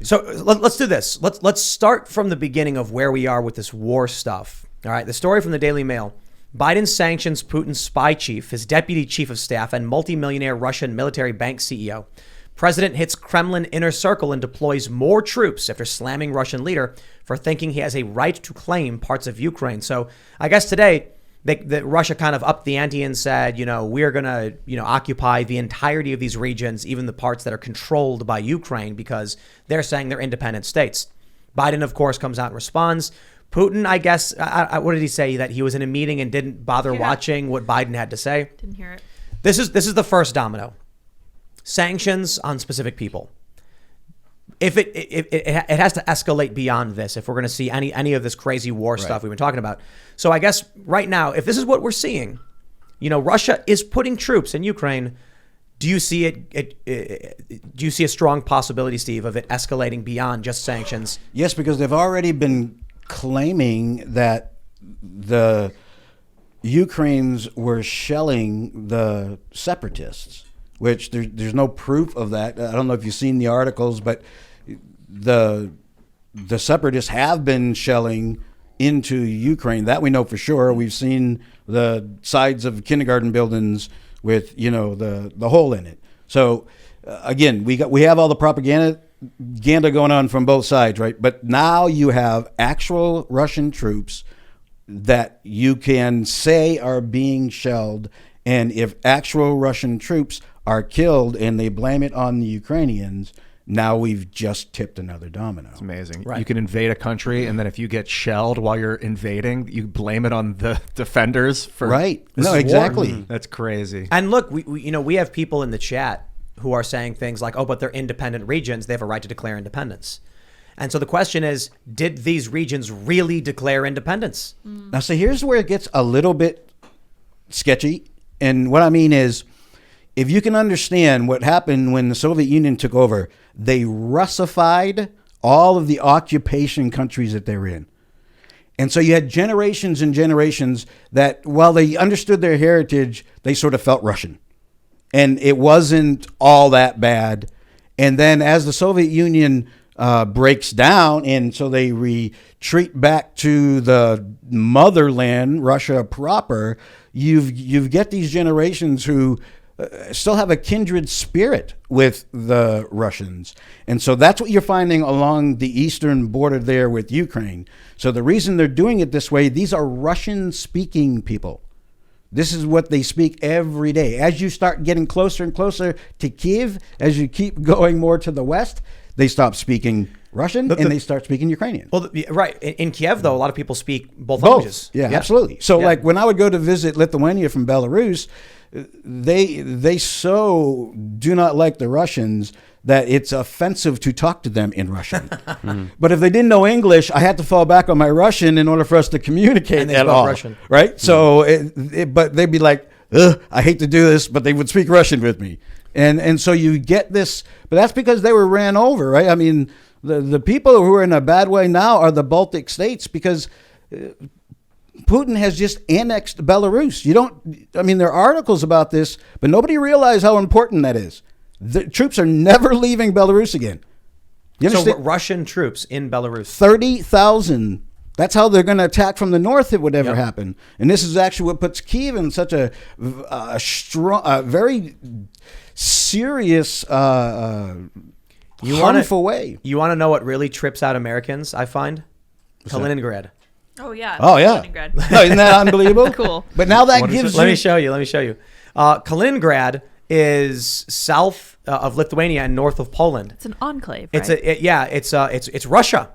So let's do this. Let's start from the beginning of where we are with this war stuff. All right. The story from the Daily Mail. Biden sanctions Putin's spy chief, his deputy chief of staff, and multimillionaire Russian military bank CEO. President hits Kremlin inner circle and deploys more troops after slamming Russian leader for thinking he has a right to claim parts of Ukraine. So I guess today Russia kind of upped the ante and said, we're going to, occupy the entirety of these regions, even the parts that are controlled by Ukraine, because they're saying they're independent states. Biden, of course, comes out and responds. Putin, I guess, what did he say? That he was in a meeting and didn't bother watching what Biden had to say? Didn't hear it. This is the first domino. Sanctions on specific people. If it has to escalate beyond this, if we're going to see any of this crazy war stuff we've been talking about. So I guess right now, if this is what we're seeing, Russia is putting troops in Ukraine. Do you see do you see a strong possibility, Steve, of it escalating beyond just sanctions? Yes, because they've already been claiming that the Ukrainians were shelling the separatists, which there's no proof of that. I don't know if you've seen the articles, but the separatists have been shelling into Ukraine. That we know for sure. We've seen the sides of kindergarten buildings with the hole in it. So again, we have all the propaganda going on from both sides, right? But now you have actual Russian troops that you can say are being shelled, and if actual Russian troops are killed and they blame it on the Ukrainians, now we've just tipped another domino. It's amazing. Right. You can invade a country, and then if you get shelled while you're invading, you blame it on the defenders for right. No, war. exactly. That's crazy. And look, we have people in the chat who are saying things like, oh, but they're independent regions. They have a right to declare independence. And so the question is, did these regions really declare independence? Now, so here's where it gets a little bit sketchy. And what I mean is, if you can understand what happened when the Soviet Union took over, they Russified all of the occupation countries that they were in. And so you had generations and generations that, while they understood their heritage, they sort of felt Russian. And it wasn't all that bad. And then as the Soviet Union breaks down, and so they retreat back to the motherland, Russia proper, you get these generations who still have a kindred spirit with the Russians. And so that's what you're finding along the eastern border there with Ukraine. So the reason they're doing it this way, these are Russian-speaking people. This is what they speak every day. As you start getting closer and closer to Kiev, as you keep going more to the west, they stop speaking Russian and they start speaking Ukrainian. Well, right. In Kiev, though, a lot of people speak both languages. Yeah, absolutely. So like when I would go to visit Lithuania from Belarus, they so do not like the Russians that it's offensive to talk to them in Russian. But if they didn't know English, I had to fall back on my Russian in order for us to communicate at all. Russian. Right? So, but they'd be like, ugh, I hate to do this, but they would speak Russian with me. And so you get this, but that's because they were ran over, right? I mean, the people who are in a bad way now are the Baltic states, because Putin has just annexed Belarus. There are articles about this, but nobody realized how important that is. The troops are never leaving Belarus again. You understand? So Russian troops in Belarus. 30,000. That's how they're going to attack from the north if it would ever happen. And this is actually what puts Kyiv in such a strong, very serious, harmful way. You want to know what really trips out Americans, I find? Kaliningrad. Oh, yeah. Oh, yeah. Kaliningrad. No, isn't that unbelievable? Cool. But now that gives you... Let me show you. Kaliningrad is south of Lithuania and north of Poland. It's an enclave, right? It's Russia.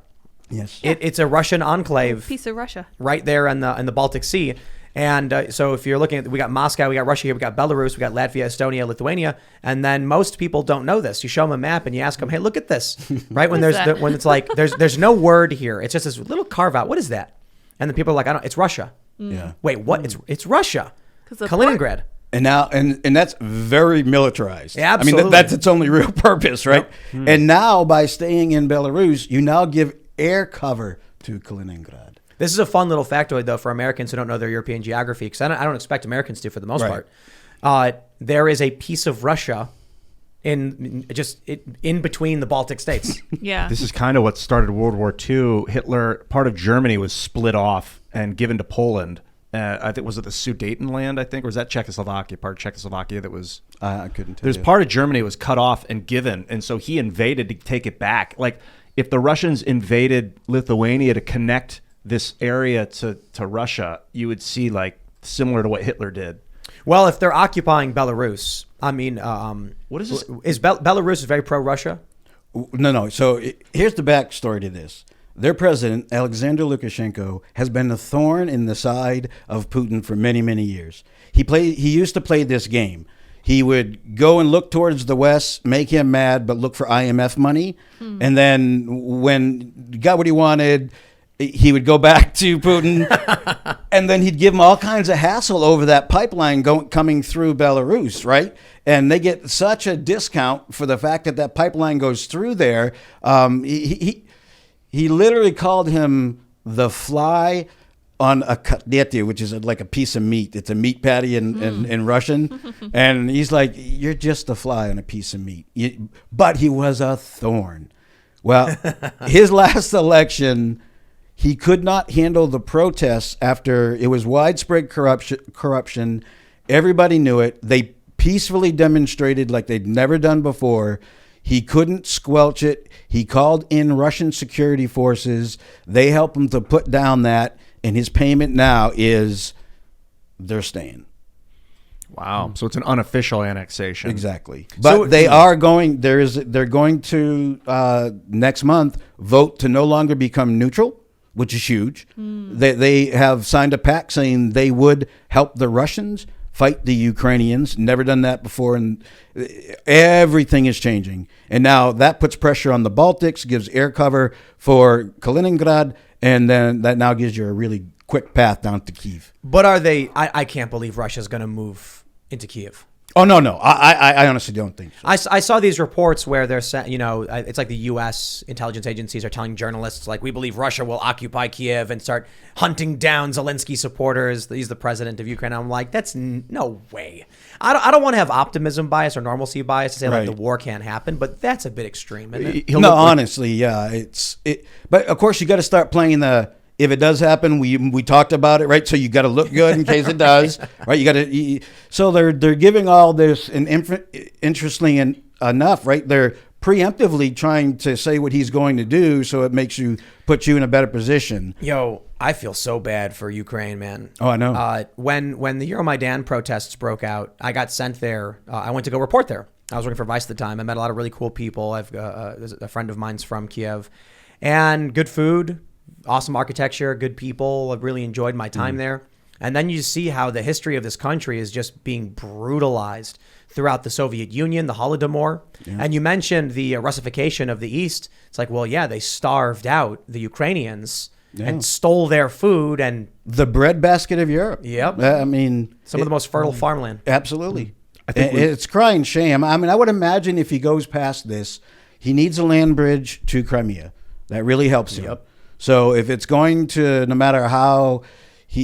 Yes. It's a Russian enclave. Piece of Russia. Right there in the Baltic Sea. And so if you're looking at, we got Moscow, we got Russia here, we got Belarus, we got Latvia, Estonia, Lithuania. And then most people don't know this. You show them a map and you ask them, hey, look at this. Right? when it's like, there's no word here. It's just this little carve out. What is that? And the people are like, it's Russia. Yeah. Wait, what? It's Russia. Kaliningrad. And now, and that's very militarized. Yeah, absolutely. I mean, that's its only real purpose, right? Yep. And now, by staying in Belarus, you now give air cover to Kaliningrad. This is a fun little factoid, though, for Americans who don't know their European geography, because I don't expect Americans to for the most part. There is a piece of Russia in between the Baltic states. Yeah. This is kind of what started World War II. Hitler, part of Germany was split off and given to Poland. I think, was it the Sudetenland, I think, or was that Czechoslovakia, part of Czechoslovakia that was... I couldn't tell There's you. part of Germany was cut off and given, and so he invaded to take it back. Like, if the Russians invaded Lithuania to connect this area to Russia, you would see, like, similar to what Hitler did. Well, if they're occupying Belarus, I mean, What is this? Belarus is very pro-Russia? No. So here's the backstory to this. Their president, Alexander Lukashenko, has been a thorn in the side of Putin for many, many years. He used to play this game. He would go and look towards the West, make him mad, but look for IMF money. And then when he got what he wanted, he would go back to Putin, and then he'd give him all kinds of hassle over that pipeline coming through Belarus, right? And they get such a discount for the fact that that pipeline goes through there. He literally called him the fly on a kotlety, which is like a piece of meat. It's a meat patty in Russian. And he's like, you're just a fly on a piece of meat. But he was a thorn. Well, his last election, he could not handle the protests after it was widespread corruption. Everybody knew it. They peacefully demonstrated like they'd never done before. He couldn't squelch it. He called in Russian security forces. They helped him to put down that, and his payment now is they're staying. Wow. So it's an unofficial annexation. Exactly. But they are going. They're going to next month vote to no longer become neutral, which is huge. They have signed a pact saying they would help the Russians fight the Ukrainians. Never done that before, and everything is changing. And now that puts pressure on the Baltics, gives air cover for Kaliningrad, and then that now gives you a really quick path down to Kyiv. But are they? I can't believe Russia's going to move into Kyiv. Oh, no. I honestly don't think so. I saw these reports where they're saying, it's like the U.S. intelligence agencies are telling journalists, like, we believe Russia will occupy Kiev and start hunting down Zelensky supporters. He's the president of Ukraine. I'm like, that's no way. I don't want to have optimism bias or normalcy bias to say like the war can't happen, but that's a bit extreme, isn't it? Honestly, yeah. But of course, you got to start playing if it does happen, we talked about it, right? So you got to look good in case it does, right? You got to. So they're giving all this, and interestingly enough, right? They're preemptively trying to say what he's going to do, so it puts you in a better position. Yo, I feel so bad for Ukraine, man. Oh, I know. When the Euromaidan protests broke out, I got sent there. I went to go report there. I was working for Vice at the time. I met a lot of really cool people. I've a friend of mine's from Kiev, and good food. Awesome architecture, good people. I really enjoyed my time there. And then you see how the history of this country is just being brutalized throughout the Soviet Union, the Holodomor. Yeah. And you mentioned the Russification of the East. It's like, well, yeah, they starved out the Ukrainians and stole their food and the breadbasket of Europe. Yep. I mean, some of the most fertile farmland. Absolutely. I think it's crying shame. I mean, I would imagine if he goes past this, he needs a land bridge to Crimea. That really helps him. Yep. So if it's going to, no matter how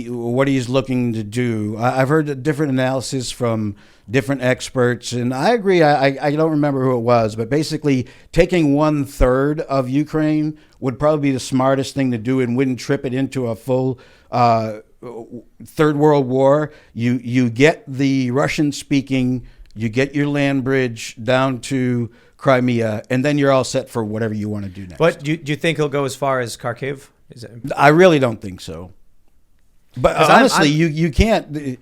what he's looking to do, I've heard a different analysis from different experts, and I agree. I don't remember who it was, but basically taking 1/3 of Ukraine would probably be the smartest thing to do and wouldn't trip it into a full Third World War. You get the Russian speaking, you get your land bridge down to Crimea, and then you're all set for whatever you want to do next. But do you think he'll go as far as Kharkiv? I really don't think so. But honestly, you can't.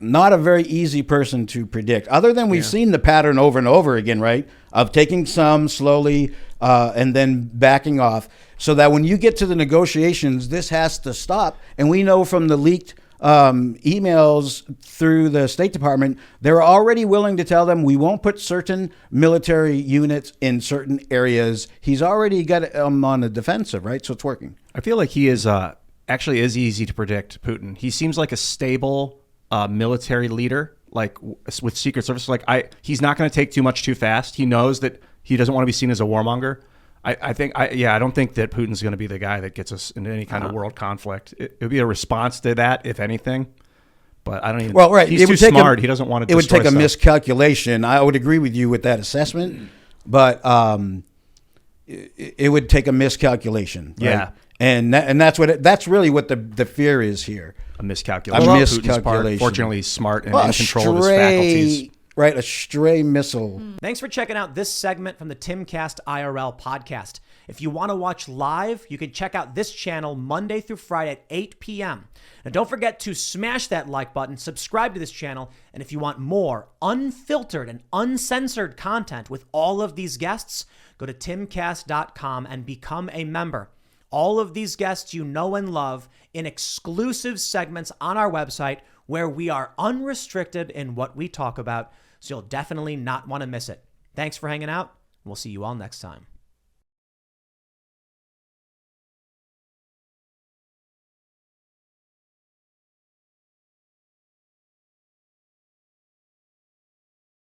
Not a very easy person to predict. Other than we've seen the pattern over and over again, right? Of taking some slowly and then backing off, so that when you get to the negotiations, this has to stop. And we know from the leaked emails through the State Department, they're already willing to tell them we won't put certain military units in certain areas. He's already got them on the defensive, right? So it's working. I feel like he is actually is easy to predict, Putin. He seems like a stable military leader, like with Secret Service. He's not going to take too much too fast. He knows that he doesn't want to be seen as a warmonger. I don't think that Putin's going to be the guy that gets us into any kind of world conflict. It would be a response to that, if anything. But I don't even. Well, right. He's It too would take smart. He doesn't want to. It would take a stuff. miscalculation. I would agree with you with that assessment, but it would take a miscalculation. Right? Yeah. And that's really what the fear is here. A miscalculation. A on Putin's part. miscalculation. Fortunately, he's smart and Well, in control of his faculties. Right, a stray missile. Thanks for checking out this segment from the Timcast IRL podcast. If you want to watch live, you can check out this channel Monday through Friday at 8 p.m. Now, don't forget to smash that like button, subscribe to this channel, and if you want more unfiltered and uncensored content with all of these guests, go to timcast.com and become a member. All of these guests you know and love in exclusive segments on our website where we are unrestricted in what we talk about, so you'll definitely not want to miss it. Thanks for hanging out. We'll see you all next time.